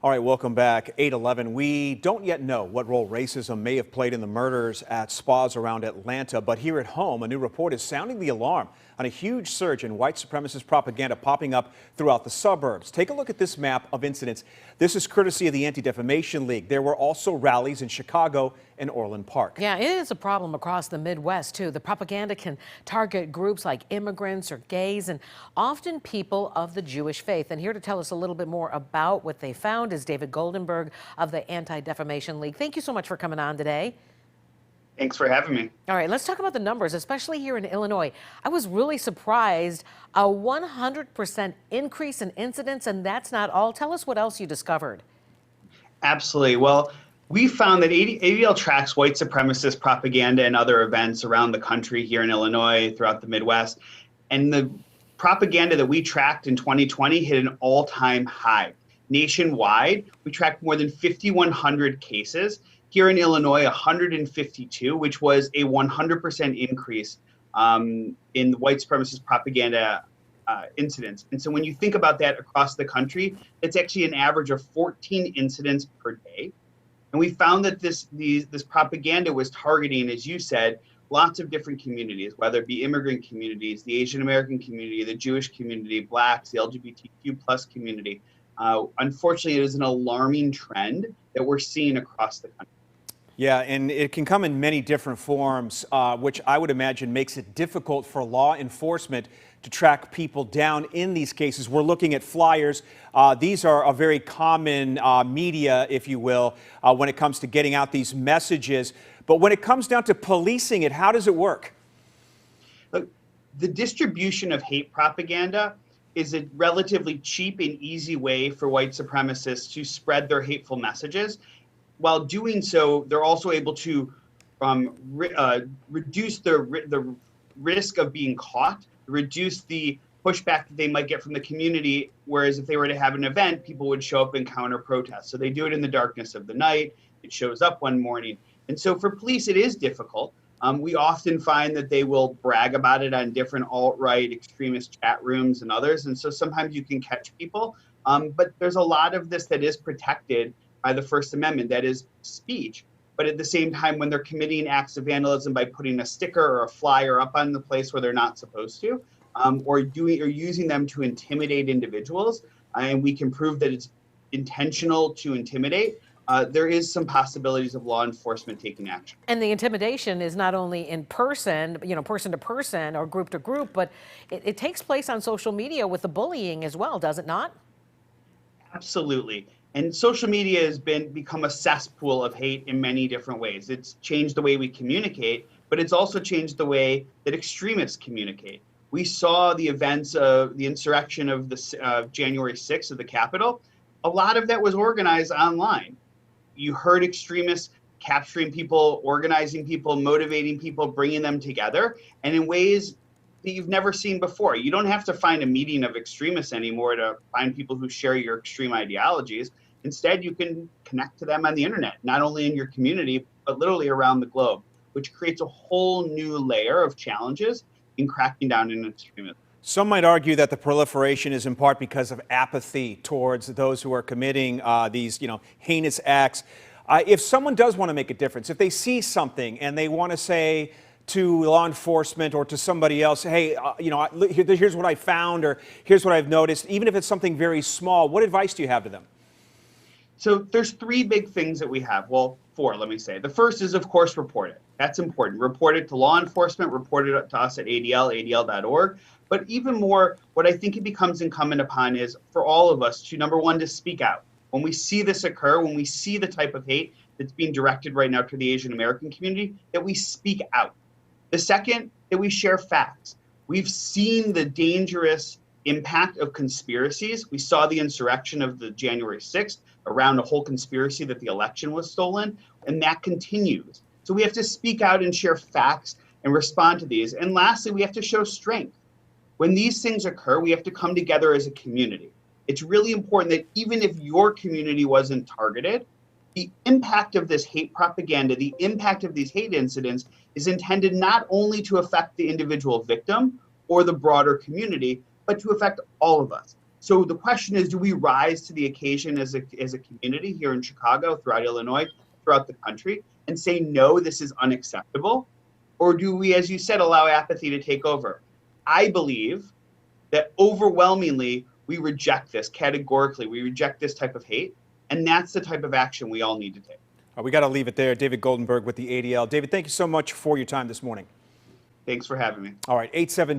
All right, welcome back. 8/11. We don't yet know what role racism may have played in the murders at spas around Atlanta, but here at home, a new report is sounding the alarm on a huge surge in white supremacist propaganda popping up throughout the suburbs. Take a look at this map of incidents. This is courtesy of the Anti-Defamation League. There were also rallies in Chicago and Orland Park. Yeah, it is a problem across the Midwest, too. The propaganda can target groups like immigrants or gays and often people of the Jewish faith. And here to tell us a little bit more about what they found is David Goldenberg of the Anti-Defamation League. Thank you so much for coming on today. Thanks for having me. All right, let's talk about the numbers, especially here in Illinois. I was really surprised, a 100% increase in incidents, and that's not all. Tell us what else you discovered. Absolutely. Well, we found that ADL tracks white supremacist propaganda and other events around the country here in Illinois, throughout the Midwest. And the propaganda that we tracked in 2020 hit an all-time high. Nationwide, we tracked more than 5,100 cases. Here in Illinois, 152, which was a 100% increase in the white supremacist propaganda incidents. And so when you think about that across the country, it's actually an average of 14 incidents per day. And we found that this propaganda was targeting, as you said, lots of different communities, whether it be immigrant communities, the Asian American community, the Jewish community, Blacks, the LGBTQ plus community. Unfortunately, it is an alarming trend that we're seeing across the country. Yeah, and it can come in many different forms, which I would imagine makes it difficult for law enforcement to track people down in these cases. We're looking at flyers. These are a very common media, if you will, when it comes to getting out these messages. But when it comes down to policing it, how does it work? Look, the distribution of hate propaganda is a relatively cheap and easy way for white supremacists to spread their hateful messages. While doing so, they're also able to reduce the risk of being caught, reduce the pushback that they might get from the community, whereas if they were to have an event, people would show up and counter protest. So they do it in the darkness of the night. It shows up one morning. And so for police, it is difficult. We often find that they will brag about it on different alt-right extremist chat rooms and others. And so sometimes you can catch people. But there's a lot of this that is protected by the First Amendment, that is speech. But at the same time, when they're committing acts of vandalism by putting a sticker or a flyer up on the place where they're not supposed to, or using them to intimidate individuals, and we can prove that it's intentional to intimidate, there is some possibilities of law enforcement taking action. And the intimidation is not only in person, person to person or group to group, but it takes place on social media with the bullying as well, does it not? Absolutely. And social media has become a cesspool of hate in many different ways. It's changed the way we communicate, but it's also changed the way that extremists communicate. We saw the events of the insurrection of January 6th of the Capitol. A lot of that was organized online. You heard extremists capturing people, organizing people, motivating people, bringing them together, and in ways that you've never seen before. You don't have to find a meeting of extremists anymore to find people who share your extreme ideologies. Instead, you can connect to them on the internet, not only in your community, but literally around the globe, which creates a whole new layer of challenges in cracking down on extremism. Some might argue that the proliferation is in part because of apathy towards those who are committing these, heinous acts. If someone does want to make a difference, if they see something and they want to say to law enforcement or to somebody else, hey, here's what I found, or here's what I've noticed, even if it's something very small, what advice do you have to them? So there's three big things that we have. Well, four, let me say. The first is, of course, report it. That's important. Report it to law enforcement, report it to us at ADL, adl.org. But even more, what I think it becomes incumbent upon is for all of us to, number one, to speak out. When we see this occur, when we see the type of hate that's being directed right now to the Asian American community, that we speak out. The second, that we share facts. We've seen the dangerous impact of conspiracies. We saw the insurrection of the January 6th around a whole conspiracy that the election was stolen, and that continues. So we have to speak out and share facts and respond to these. And lastly, we have to show strength. When these things occur, we have to come together as a community. It's really important that even if your community wasn't targeted, the impact of this hate propaganda, the impact of these hate incidents is intended not only to affect the individual victim or the broader community, but to affect all of us. So the question is, do we rise to the occasion as a community here in Chicago, throughout Illinois, throughout the country, and say, no, this is unacceptable? Or do we, as you said, allow apathy to take over? I believe that overwhelmingly we reject this categorically. We reject this type of hate. And that's the type of action we all need to take. We got to leave it there. David Goldenberg with the ADL. David, thank you so much for your time this morning. Thanks for having me. All right, 8-7.